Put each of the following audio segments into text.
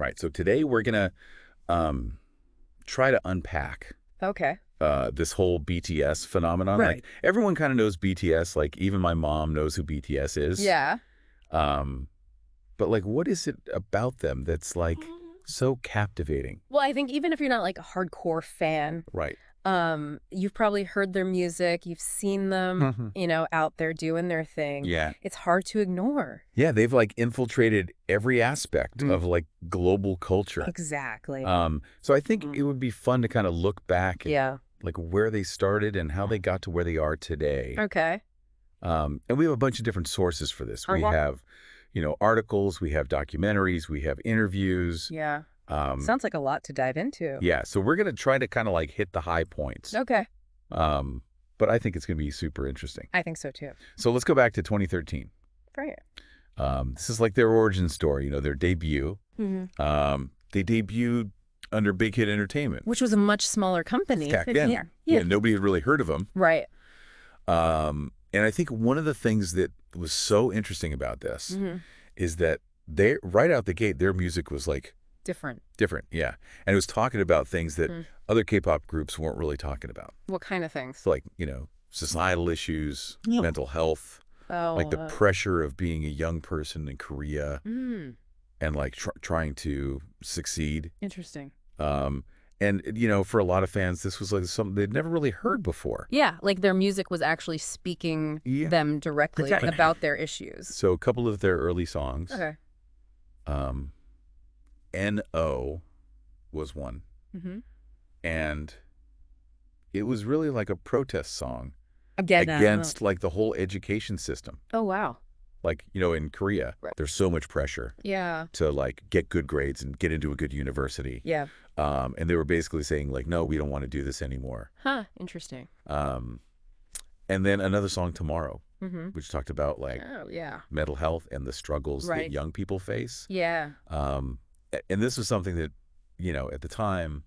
Right. So today we're going to try to unpack Okay. this whole BTS phenomenon. Right. Like everyone kind of knows BTS. Like even my mom knows who BTS is. Yeah. Um, but like, what is it about them that's like so captivating? Well, I think even if you're not like a hardcore fan, Right. you've probably heard their music, you've seen them, out there doing their thing. Yeah. It's hard to ignore. Yeah. They've like infiltrated every aspect of like global culture. Exactly. So I think it would be fun to kind of look back at Yeah. like where they started and how they got to where they are today. Okay. And we have a bunch of different sources for this. We have, articles, we have documentaries, we have interviews. Yeah. Sounds like a lot to dive into. Yeah. So we're going to try to kind of like hit the high points. Okay. But I think it's going to be super interesting. I think so too. So let's go back to 2013. Right. This is like their origin story, their debut. They debuted under Big Hit Entertainment. Which was a much smaller company. Back then. Yeah. Nobody had really heard of them. Right. And I think one of the things that was so interesting about this is that they right out the gate, their music was like Different. Yeah. And it was talking about things that other K-pop groups weren't really talking about. What kind of things? So like, societal issues, mental health, like the pressure of being a young person in Korea and like trying to succeed. Interesting. And, for a lot of fans, this was like something they'd never really heard before. Yeah, like their music was actually speaking them directly about their issues. So a couple of their early songs. Okay. N.O. was one. And it was really like a protest song against like the whole education system. Oh, wow. Like, in Korea, there's so much pressure to like get good grades and get into a good university. Yeah. And they were basically saying like, no, we don't want to do this anymore. Huh. Interesting. And then another song, Tomorrow, which talked about like mental health and the struggles that young people face. Yeah. And this was something that, at the time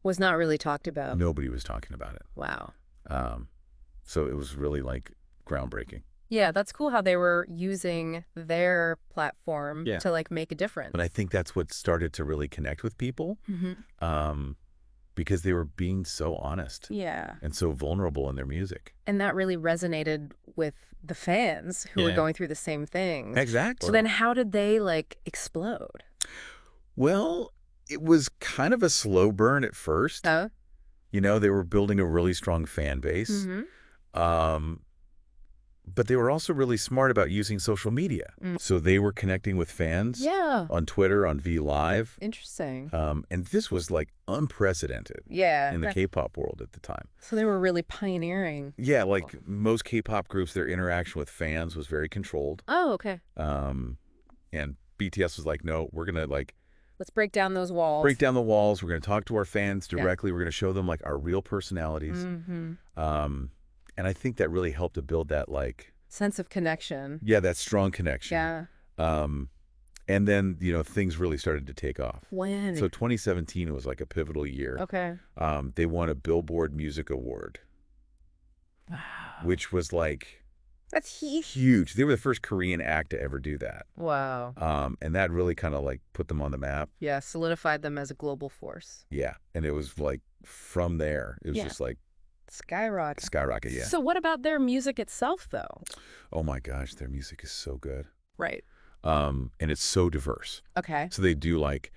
was not really talked about. Nobody was talking about it. Wow. So it was really like groundbreaking. Yeah, that's cool how they were using their platform to like make a difference. And I think that's what started to really connect with people because they were being so honest and so vulnerable in their music. And that really resonated with the fans who were going through the same things. Exactly. So then how did they like explode? Well, it was kind of a slow burn at first. Oh. They were building a really strong fan base. But they were also really smart about using social media. So they were connecting with fans on Twitter, on V Live. Interesting. And this was like unprecedented in the K-pop world at the time. So they were really pioneering. Yeah, like most K-pop groups, their interaction with fans was very controlled. Oh, okay. And BTS was like, no, we're going to like... Let's break down those walls. Break down the walls. We're going to talk to our fans directly. We're going to show them like our real personalities. And I think that really helped to build that like... sense of connection. Yeah, that strong connection. Yeah. And then, things really started to take off. When? So 2017 was like a pivotal year. Okay. They won a Billboard Music Award. Wow. Which was like... That's huge. They were the first Korean act to ever do that. Wow. And that really kind of like put them on the map. Yeah, solidified them as a global force. Yeah. And it was like from there, it was just like... Skyrocket, yeah. So what about their music itself, though? Oh, my gosh. Their music is so good. Right. And it's so diverse. Okay. So they do like,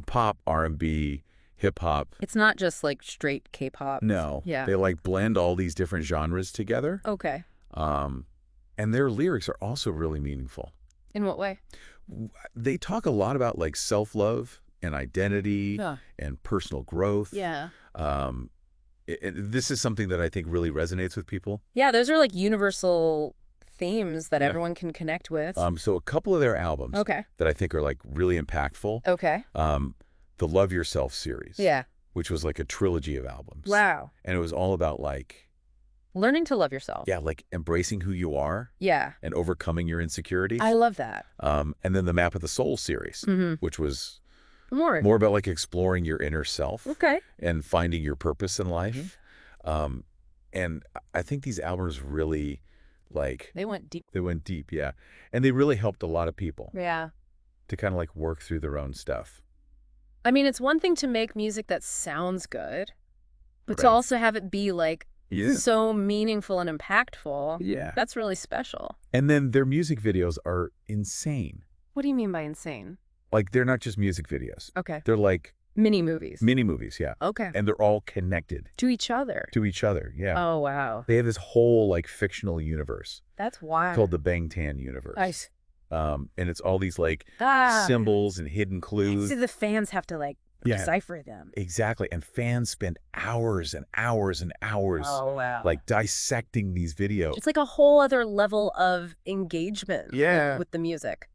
pop, R&B, hip-hop. It's not just like straight K-pop. No. Yeah. They like blend all these different genres together. Okay. And their lyrics are also really meaningful. In what way? They talk a lot about like self-love and identity and personal growth. Yeah. This is something that I think really resonates with people. Yeah, those are like universal themes that everyone can connect with. So a couple of their albums that I think are like really impactful. Okay. The Love Yourself series. Yeah. Which was like a trilogy of albums. Wow. And it was all about like... learning to love yourself. Yeah, like embracing who you are. Yeah. And overcoming your insecurities. I love that. And then the Map of the Soul series, which was... more about like exploring your inner self. Okay. And finding your purpose in life. And I think these albums really like... They went deep. They went deep, yeah. And they really helped a lot of people. Yeah. to kind of like work through their own stuff. I mean, it's one thing to make music that sounds good, but Right. to also have it be like Yeah. so meaningful and impactful. Yeah. That's really special. And then their music videos are insane. What do you mean by insane? Like, they're not just music videos. Okay. They're like Mini movies. mini movies, yeah. Okay. And they're all connected To each other. to each other, yeah. Oh, wow. They have this whole like fictional universe That's wild. called the Bangtan universe. Nice. And it's all these like Ah. symbols and hidden clues. So the fans have to like Yeah. decipher them. Exactly. And fans spend hours and hours and hours Oh, wow. like dissecting these videos. It's like a whole other level of engagement Yeah. with the music.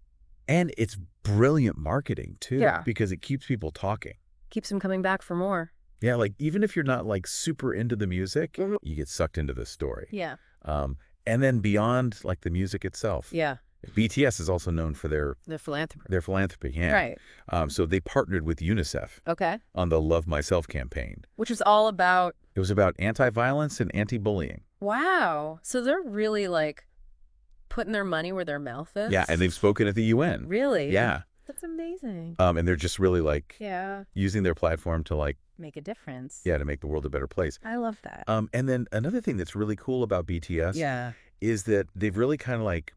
And it's brilliant marketing too. Yeah. Because it keeps people talking. Keeps them coming back for more. Yeah, like even if you're not like super into the music, Mhm. you get sucked into the story. Yeah. And then beyond like the music itself. Yeah. BTS is also known for their philanthropy. Yeah. Right. So they partnered with UNICEF Okay. on the Love Myself campaign. Which was all about, It was about anti-violence and anti-bullying. wow. So they're really like putting their money where their mouth is? Yeah, and they've spoken at the UN. Really? Yeah. That's amazing. And they're just really like Yeah. using their platform to like, Make a difference. yeah, to make the world a better place. I love that. And then another thing that's really cool about BTS Yeah. is that they've really kind of like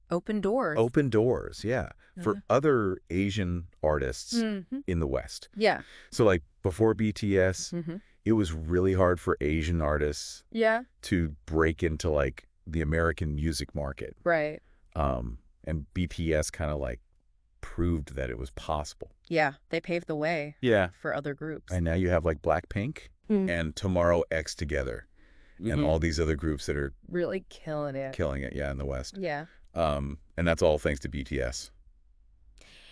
Open doors. open doors, yeah, for other Asian artists Mm-hmm. in the West. Yeah. So like before BTS, Mm-hmm. it was really hard for Asian artists Yeah. to break into like the American music market. Right. And BTS kind of like proved that it was possible. Yeah. They paved the way Yeah. for other groups. And now you have like Blackpink and Tomorrow X together and all these other groups that are Really killing it. killing it, yeah, in the West. Yeah. And that's all thanks to BTS.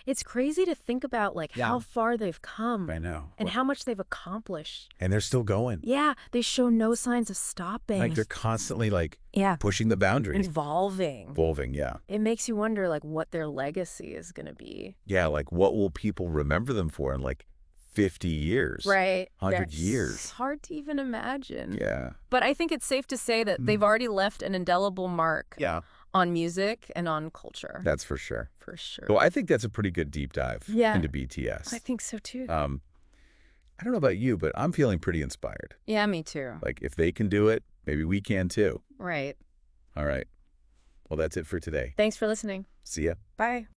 It's crazy to think about like Yeah. how far they've come I know. and how much they've accomplished. And they're still going. Yeah, they show no signs of stopping. Like they're constantly like yeah, pushing the boundaries. evolving. Evolving, yeah. It makes you wonder like what their legacy is going to be. Yeah, like what will people remember them for in like 50 years? Right. 100 That's years. hard to even imagine. Yeah. But I think it's safe to say that they've already left an indelible mark Yeah. on music and on culture. That's for sure. For sure. So I think that's a pretty good deep dive Yeah. into BTS. I think so too. I don't know about you, but I'm feeling pretty inspired. Yeah, me too. Like if they can do it, maybe we can too. Right. All right. Well, that's it for today. Thanks for listening. See ya. Bye.